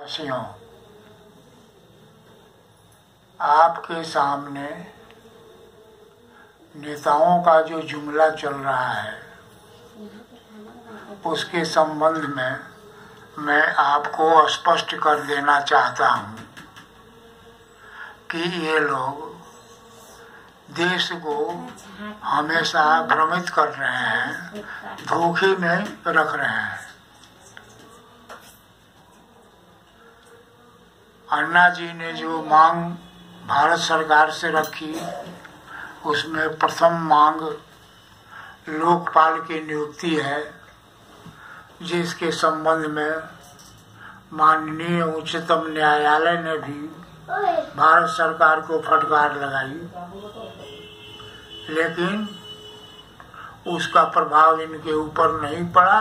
वासियों, आपके सामने नेताओं का जो जुमला चल रहा है उसके संबंध में मैं आपको स्पष्ट कर देना चाहता हूँ कि ये लोग देश को हमेशा भ्रमित कर रहे हैं, धोखे में रख रहे हैं। अन्ना जी ने जो मांग भारत सरकार से रखी उसमें प्रथम मांग लोकपाल की नियुक्ति है, जिसके संबंध में माननीय उच्चतम न्यायालय ने भी भारत सरकार को फटकार लगाई, लेकिन उसका प्रभाव इनके ऊपर नहीं पड़ा।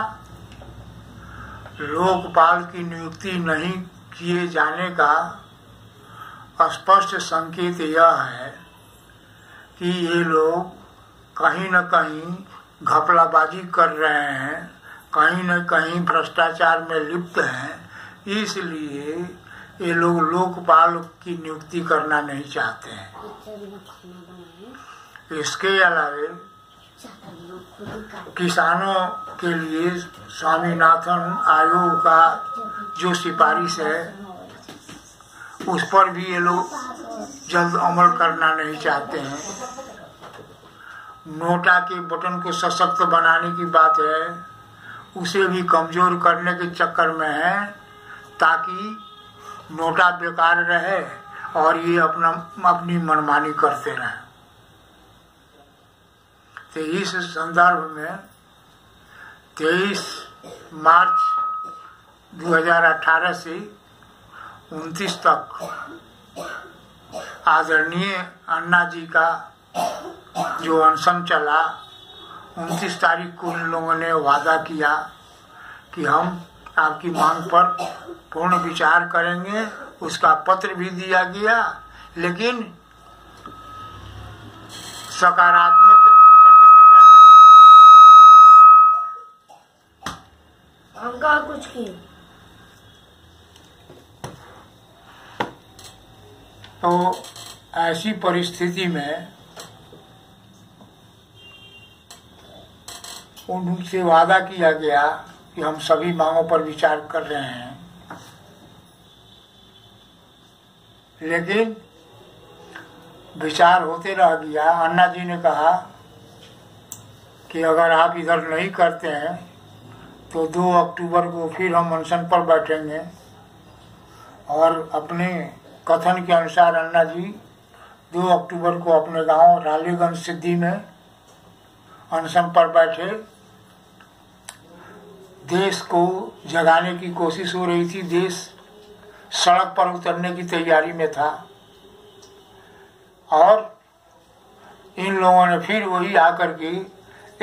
लोकपाल की नियुक्ति नहीं किए जाने का स्पष्ट संकेत यह है कि ये लोग कहीं न कहीं घपलाबाजी कर रहे हैं, कहीं न कहीं भ्रष्टाचार में लिप्त हैं, इसलिए ये लोग लोकपाल की नियुक्ति करना नहीं चाहते हैं। इसके अलावे किसानों के लिए स्वामीनाथन आयोग का जो सिफारिश है उस पर भी ये लोग जल्द अमल करना नहीं चाहते हैं। नोटा के बटन को सशक्त बनाने की बात है, उसे भी कमजोर करने के चक्कर में है ताकि नोटा बेकार रहे और ये अपनी मनमानी करते रहें। तो इस संदर्भ में 23 मार्च 2018 से 29 तक आदरणीय अन्ना जी का जो अनशन चला, 29 तारीख को इन लोगों ने वादा किया कि हम आपकी मांग पर पूर्ण विचार करेंगे। उसका पत्र भी दिया गया, लेकिन सकारात्मक प्रतिक्रिया नहीं हुई। हम कहाँ कुछ किए? तो ऐसी परिस्थिति में उनसे वादा किया गया कि हम सभी मांगों पर विचार कर रहे हैं, लेकिन विचार होते रह गया। अन्ना जी ने कहा कि अगर आप इधर नहीं करते हैं तो 2 अक्टूबर को फिर हम अनशन पर बैठेंगे, और अपने कथन के अनुसार अन्ना जी 2 अक्टूबर को अपने गांव रालीगंज सिद्धि में अनशन पर बैठे। देश को जगाने की कोशिश हो रही थी, देश सड़क पर उतरने की तैयारी में था, और इन लोगों ने फिर वही आकर के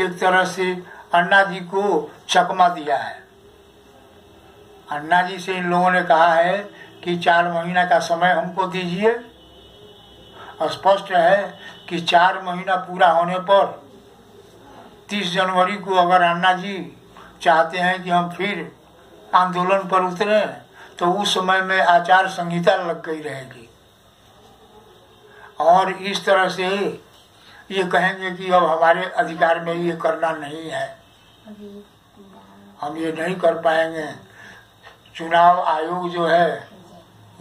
एक तरह से अन्ना जी को चकमा दिया है। अन्ना जी से इन लोगों ने कहा है कि 4 महीना का समय हमको दीजिए। स्पष्ट है कि 4 महीना पूरा होने पर 30 जनवरी को अगर अन्ना जी चाहते हैं कि हम फिर आंदोलन पर उतरे तो उस समय में आचार संहिता लग गई रहेगी, और इस तरह से ये कहेंगे कि अब हमारे अधिकार में ये करना नहीं है, हम ये नहीं कर पाएंगे। चुनाव आयोग जो है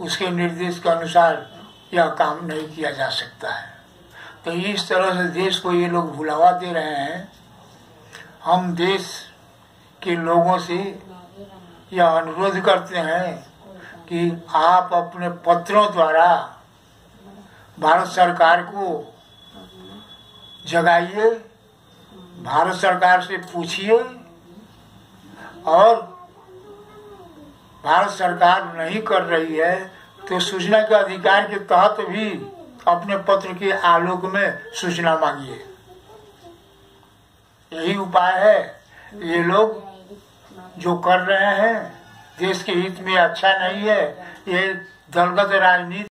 उसके निर्देश के अनुसार यह काम नहीं किया जा सकता है। तो इस तरह से देश को ये लोग भुलावा दे रहे हैं। हम देश के लोगों से यह अनुरोध करते हैं कि आप अपने पत्रों द्वारा भारत सरकार को जगाइए, भारत सरकार से पूछिए, और भारत सरकार नहीं कर रही है तो सूचना के अधिकार के तहत भी अपने पत्र के आलोक में सूचना मांगिए। यही उपाय है। ये लोग जो कर रहे हैं देश के हित में अच्छा नहीं है। ये दलगत राजनीति